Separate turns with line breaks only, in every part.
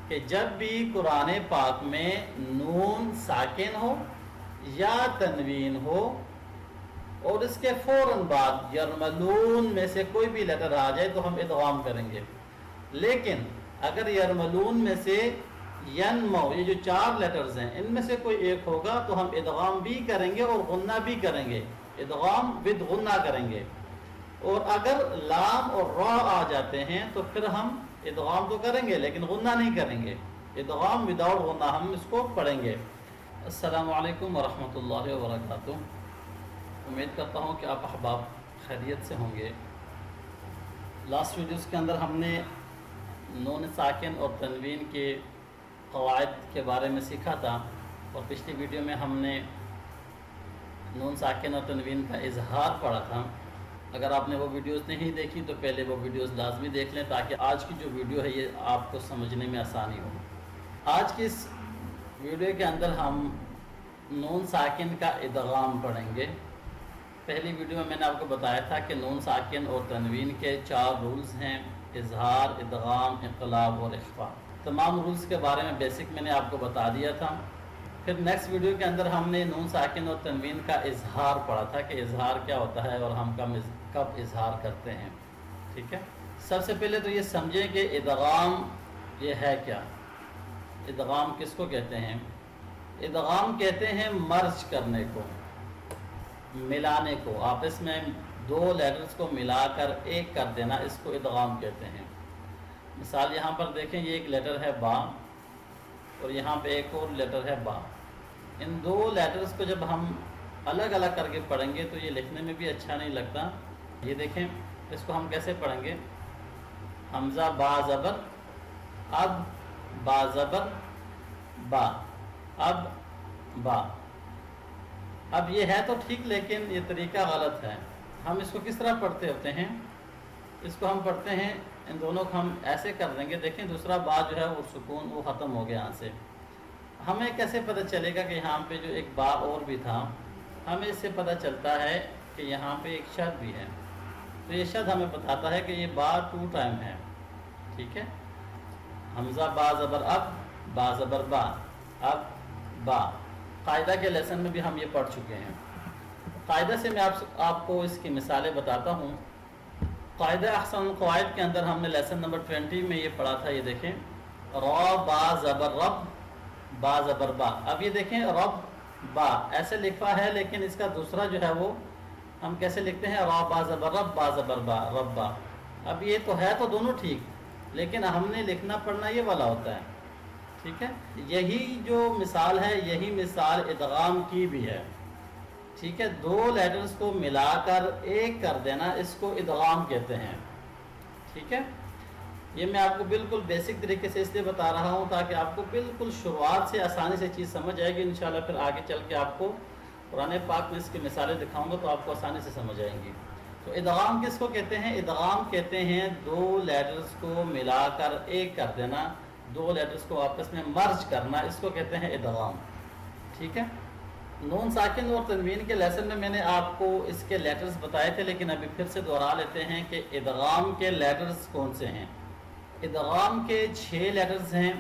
کہ جب بھی قرآن پاک میں نون ساکن ہو یا تنوین ہو اور اس کے فوراً بعد یرملون میں سے کوئی بھی لیٹر آ جائے تو ہم ادغام کریں گے. لیکن اگر یرملون میں سے ینمو یہ جو 4 لیٹرز ہیں ان میں سے کوئی ایک ہوگا تو ہم ادغام بھی کریں گے اور غنہ بھی کریں گے, ادغام ود غنہ کریں گے. اور اگر لام اور را آ جاتے ہیں تو پھر ہم ادغام تو کریں گے لیکن غنہ نہیں کریں گے, ادغام وداؤٹ غنہ ہم اس کو پڑھیں گے. السلام علیکم ورحمۃ اللہ وبرکاتہ. امید کرتا ہوں کہ آپ احباب خیریت سے ہوں گے. لاسٹ ویڈیوز کے اندر ہم نے نون ساکن اور تنوین کے قواعد کے بارے میں سیکھا تھا, اور پچھلی ویڈیو میں ہم نے نون ساکن اور تنوین کا اظہار پڑھا تھا. اگر آپ نے وہ ویڈیوز نہیں دیکھی تو پہلے وہ ویڈیوز لازمی دیکھ لیں تاکہ آج کی جو ویڈیو ہے یہ آپ کو سمجھنے میں آسانی ہو. آج کی اس ویڈیو کے اندر ہم نون ساکن کا ادغام پڑھیں گے. پہلی ویڈیو میں نے آپ کو بتایا تھا کہ نون ساکن اور تنوین کے 4 رولز ہیں, اظہار, ادغام, انقلاب اور اخفاء. تمام رولز کے بارے میں بیسک میں نے آپ کو بتا دیا تھا. پھر نیکسٹ ویڈیو کے اندر ہم نے نون ساکن اور تنوین کا اظہار پڑھا تھا کہ اظہار کیا ہوتا ہے اور ہم کب اظہار کرتے ہیں. ٹھیک ہے, سب سے پہلے تو یہ سمجھیں کہ ادغام یہ ہے کیا. ادغام کس کو کہتے ہیں؟ ادغام کہتے ہیں مرج کرنے کو, ملانے کو, آپس میں 2 لیٹرز کو ملا کر ایک کر دینا, اس کو ادغام کہتے ہیں. مثال یہاں پر دیکھیں, یہ ایک لیٹر ہے با اور یہاں پہ ایک اور لیٹر ہے با. ان 2 لیٹرز کو جب ہم الگ الگ کر کے پڑھیں گے تو یہ لکھنے میں بھی اچھا نہیں لگتا. یہ دیکھیں اس کو ہم کیسے پڑھیں گے, حمزہ با زبر اب, با زبر با اب, با. اب یہ ہے تو ٹھیک لیکن یہ طریقہ غلط ہے. ہم اس کو کس طرح پڑھتے ہوتے ہیں, اس کو ہم پڑھتے ہیں, ان دونوں کو ہم ایسے کر دیں گے. دیکھیں دوسرا با جو ہے وہ سکون وہ ختم ہو گیا یہاں سے. ہمیں کیسے پتہ چلے گا کہ یہاں پہ جو ایک با اور بھی تھا, ہمیں اس سے پتہ چلتا ہے کہ یہاں پہ ایک شد بھی ہے. تو یہ شد ہمیں بتاتا ہے کہ یہ با 2 ٹائم ہے. ٹھیک ہے, حمزہ با زبر اب, با زبر با اب, با. قاعدہ کے لیسن میں بھی ہم یہ پڑھ چکے ہیں. قاعدہ سے میں آپ کو اس کی مثالیں بتاتا ہوں. قاعدہ احسن القواعد کے اندر ہم نے لیسن نمبر 20 میں یہ پڑھا تھا. یہ دیکھیں را با زبر رب, با زبر با. اب یہ دیکھیں رب با ایسے لکھا ہے لیکن اس کا دوسرا جو ہے وہ ہم کیسے لکھتے ہیں, را با زبر رب, با زبر با, رب با. اب یہ تو ہے تو دونوں ٹھیک لیکن ہم نے لکھنا پڑھنا یہ والا ہوتا ہے. ٹھیک ہے, یہی جو مثال ہے یہی مثال ادغام کی بھی ہے. ٹھیک ہے, 2 لیٹرز کو ملا کر ایک کر دینا, اس کو ادغام کہتے ہیں. ٹھیک ہے, یہ میں آپ کو بالکل بیسک طریقے سے اس لیے بتا رہا ہوں تاکہ آپ کو بالکل شروعات سے آسانی سے چیز سمجھ آئے گی. انشاءاللہ پھر آگے چل کے آپ کو قرآن پاک میں اس کی مثالیں دکھاؤں گا تو آپ کو آسانی سے سمجھ آئیں گی. تو ادغام کس کو کہتے ہیں؟ ادغام کہتے ہیں 2 لیٹرز کو ملا کر ایک کر دینا, 2 لیٹرز کو آپس میں مرج کرنا, اس کو کہتے ہیں ادغام. ٹھیک ہے, نون ساکن اور تنوین کے لیسن میں میں نے آپ کو اس کے لیٹرز بتائے تھے لیکن ابھی پھر سے دوہرا لیتے ہیں کہ ادغام کے لیٹرز کون سے ہیں. ادغام کے 6 لیٹرز ہیں,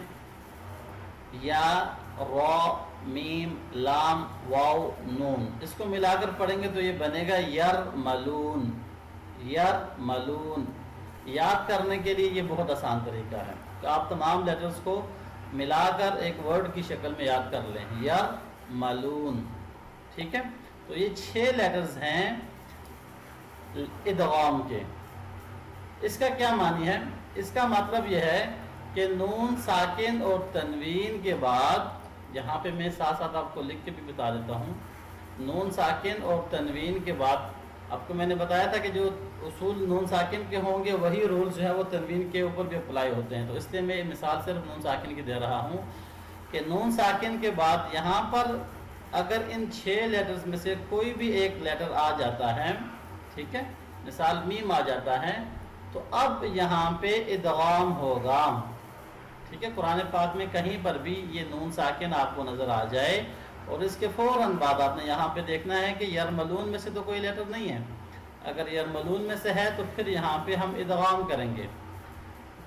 یا, را, میم, لام, واو, نون. اس کو ملا کر پڑھیں گے تو یہ بنے گا یرملون. یرملون یاد کرنے کے لیے یہ بہت آسان طریقہ ہے کہ آپ تمام لیٹرز کو ملا کر ایک ورڈ کی شکل میں یاد کر لیں, یرملون. ٹھیک ہے, تو یہ 6 لیٹرز ہیں ادغام کے. اس کا کیا معنی ہے؟ اس کا مطلب یہ ہے کہ نون ساکن اور تنوین کے بعد, یہاں پہ میں ساتھ ساتھ آپ کو لکھ کے بھی بتا دیتا ہوں, نون ساکن اور تنوین کے بعد آپ کو میں نے بتایا تھا کہ جو اصول نون ساکن کے ہوں گے وہی رولز جو ہے وہ تنوین کے اوپر بھی اپلائی ہوتے ہیں. تو اس لیے میں مثال صرف نون ساکن کی دے رہا ہوں کہ نون ساکن کے بعد یہاں پر اگر ان 6 لیٹرز میں سے کوئی بھی ایک لیٹر آ جاتا ہے, ٹھیک ہے, مثال میم آ جاتا ہے, تو اب یہاں پہ ادغام ہوگا. ٹھیک ہے, قرآن پاک میں کہیں پر بھی یہ نون ساکن آپ کو نظر آ جائے اور اس کے فوراً بعد آپ نے یہاں پہ دیکھنا ہے کہ یرملون میں سے تو کوئی لیٹر نہیں ہے. اگر یرملون میں سے ہے تو پھر یہاں پہ ہم ادغام کریں گے.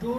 2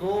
2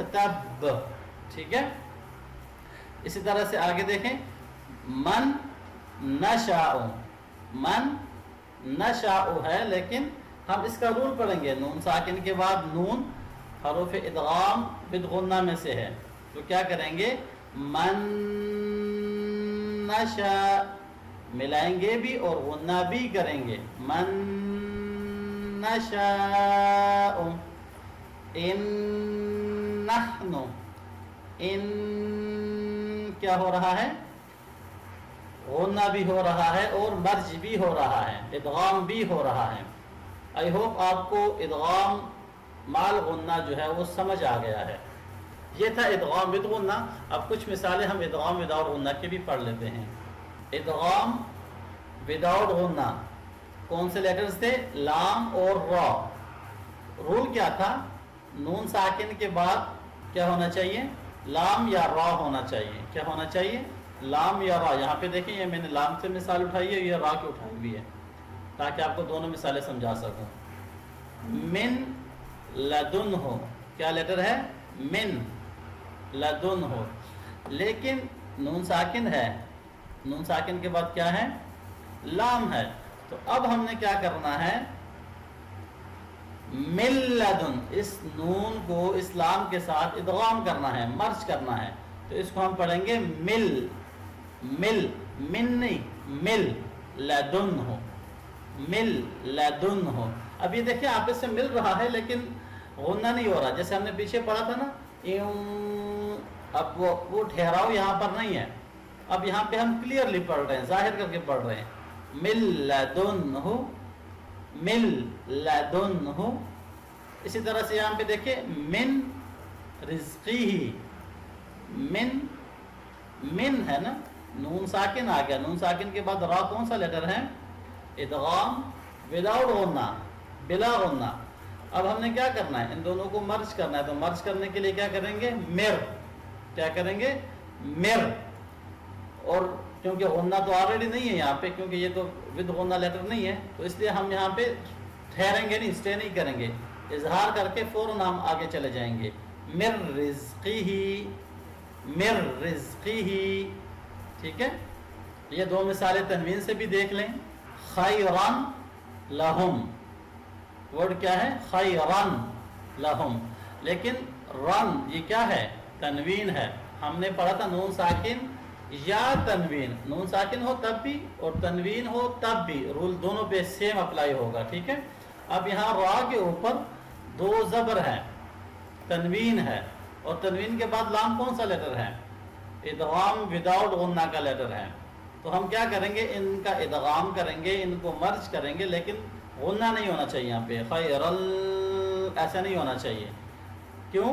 یکتب، ٹھیک ہے. اسی طرح سے آگے دیکھیں من نشاء، من نشاء ہے لیکن ہم اس کا رول پڑھیں گے. نون ساکن کے بعد نون حروف ادغام بدغنہ میں سے ہے، تو کیا کریں گے؟ من نشاء ملائیں گے بھی اور غنہ بھی کریں گے. من نشاء ان نحن، ان کیا ہو رہا ہے؟ غنہ بھی ہو رہا ہے اور مرج بھی ہو رہا ہے، ادغام بھی ہو رہا ہے. آئی ہوپ آپ کو ادغام مال غنہ جو ہے وہ سمجھ آ گیا ہے. یہ تھا ادغام ود غنہ. اب کچھ مثالیں ہم ادغام وداؤٹ غنہ کی بھی پڑھ لیتے ہیں. ادغام وداؤٹ غنہ کون سے لیٹرز تھے؟ لام اور را. رول کیا تھا؟ نون ساکن کے بعد کیا ہونا چاہیے؟ لام یا را ہونا چاہیے. کیا ہونا چاہیے؟ لام یا را. یہاں پہ دیکھیں یہ میں نے لام سے مثال اٹھائی ہے، یہ را کی اٹھائی ہوئی ہے تاکہ آپ کو دونوں مثالیں سمجھا سکوں. من لدن ہو، کیا لیٹر ہے؟ من لدن ہو، لیکن نون ساکن ہے. نون ساکن کے بعد کیا ہے؟ لام ہے. تو اب ہم نے کیا کرنا ہے؟ من لدن، اس نون کو اس لام کے ساتھ ادغام کرنا ہے، مرج کرنا ہے. تو اس کو ہم پڑھیں گے مل، مل، من نہیں، مل لدن ہو، مل لدن ہو. اب یہ دیکھیں آپس سے مل رہا ہے لیکن غنہ نہیں ہو رہا، جیسے ہم نے پیچھے پڑھا تھا نا. اب وہ ٹھہراؤ یہاں پر نہیں ہے. اب یہاں پہ ہم کلیئرلی پڑھ رہے ہیں، ظاہر کر کے پڑھ رہے ہیں. مل لدن ہو، مل لدن ہو. اسی طرح سے یہاں پہ دیکھیں من رزقی، من، من ہے نا، نون ساکن آ گیا. نون ساکن کے بعد را کون سا لیٹر ہے؟ ادغام وداؤٹ غنہ، بلا غنہ. اب ہم نے کیا کرنا ہے؟ ان دونوں کو مرج کرنا ہے. تو مرج کرنے کے لیے کیا کریں گے؟ مر. کیا کریں گے؟ مر. اور کیونکہ غنہ تو آلریڈی نہیں ہے یہاں پہ، کیونکہ یہ تو ود غنہ لیٹر نہیں ہے، تو اس لیے ہم یہاں پہ ٹھہریں گے نہیں، اسٹے نہیں کریں گے. اظہار کر کے فوراً ہم آگے چلے جائیں گے. مر رزقی، مر رزقی. ٹھیک ہے. یہ دو مثالیں تنوین سے بھی دیکھ لیں. خیرن لہم، ورڈ کیا ہے؟ خیرن لہم. لیکن رن یہ کیا ہے؟ تنوین ہے. ہم نے پڑھا تھا نون ساکن یا تنوین، نون ساکن ہو تب بھی اور تنوین ہو تب بھی، رول دونوں پہ سیم اپلائی ہوگا. ٹھیک ہے. اب یہاں را کے اوپر دو زبر ہیں، تنوین ہے، اور تنوین کے بعد لام کون سا لیٹر ہے؟ ادغام وداؤٹ غنہ کا لیٹر ہے. تو ہم کیا کریں گے؟ ان کا ادغام کریں گے، ان کو مرج کریں گے، لیکن غنہ نہیں ہونا چاہیے یہاں پہ. خیرل ایسا نہیں ہونا چاہیے. کیوں؟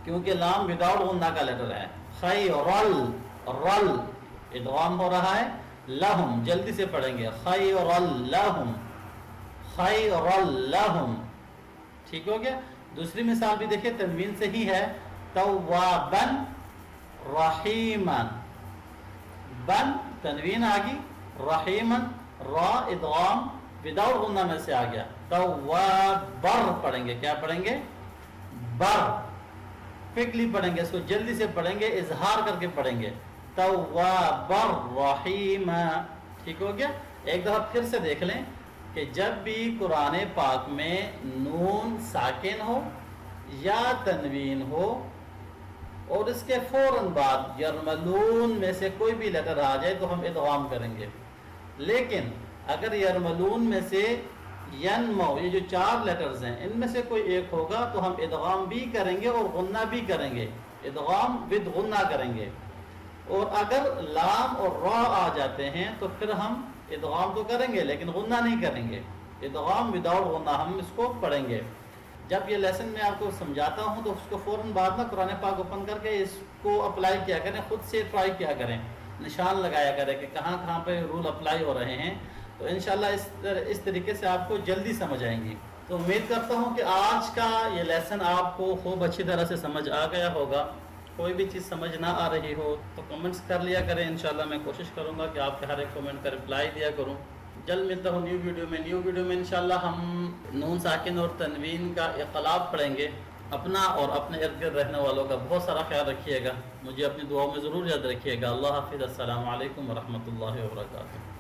کیونکہ لام وداؤٹ غنہ کا لیٹر ہے. خیرل، رل ادغام ہو رہا ہے. لہم جلدی سے پڑھیں گے. خیرل لہم، خیرل لہم. ٹھیک ہو گیا. دوسری مثال بھی دیکھیں تنوین سے ہی ہے. توابن رحیمن، بن تنوین آگی، رحیمن را ادغام وداؤٹ غنہ میں سے آ گیا. توابر پڑھیں گے. کیا پڑھیں گے؟ بر. کوئکلی پڑھیں گے، اس کو جلدی سے پڑھیں گے، اظہار کر کے پڑھیں گے. توابر رحیم. ٹھیک ہو گیا. ایک دفعہ پھر سے دیکھ لیں کہ جب بھی قرآن پاک میں نون ساکن ہو یا تنوین ہو اور اس کے فوراً بعد یرملون میں سے کوئی بھی لیٹر آ جائے تو ہم ادغام کریں گے. لیکن اگر یرملون میں سے ینمو، یہ جو چار لیٹرز ہیں، ان میں سے کوئی ایک ہوگا تو ہم ادغام بھی کریں گے اور غنہ بھی کریں گے. ادغام ود غنہ کریں گے. اور اگر لام اور را آ جاتے ہیں تو پھر ہم ادغام تو کریں گے لیکن غنہ نہیں کریں گے. ادغام وداؤٹ غنہ ہم اس کو پڑھیں گے. جب یہ لیسن میں آپ کو سمجھاتا ہوں تو اس کو فوراً بعد میں قرآن پاک اوپن کر کے اس کو اپلائی کیا کریں، خود سے ٹرائی کیا کریں، نشان لگایا کریں کہ کہاں کہاں پہ رول اپلائی ہو رہے ہیں. تو انشاءاللہ اس طریقے سے آپ کو جلدی سمجھ آئیں گی. تو امید کرتا ہوں کہ آج کا یہ لیسن آپ کو خوب اچھی طرح سے سمجھ آ گیا ہوگا. کوئی بھی چیز سمجھ نہ آ رہی ہو تو کمنٹس کر لیا کریں. انشاءاللہ میں کوشش کروں گا کہ آپ کے ہر ایک کمنٹ کا رپلائی دیا کروں. جلد ملتا ہوں نیو ویڈیو میں. انشاءاللہ ہم نون ساکن اور تنوین کا اقلاب پڑھیں گے. اپنا اور اپنے ارد گرد رہنے والوں کا بہت سارا خیال رکھیے گا. مجھے اپنی دعاؤں میں ضرور یاد رکھیے گا. اللہ حافظ. السلام علیکم ورحمۃ اللہ وبرکاتہ.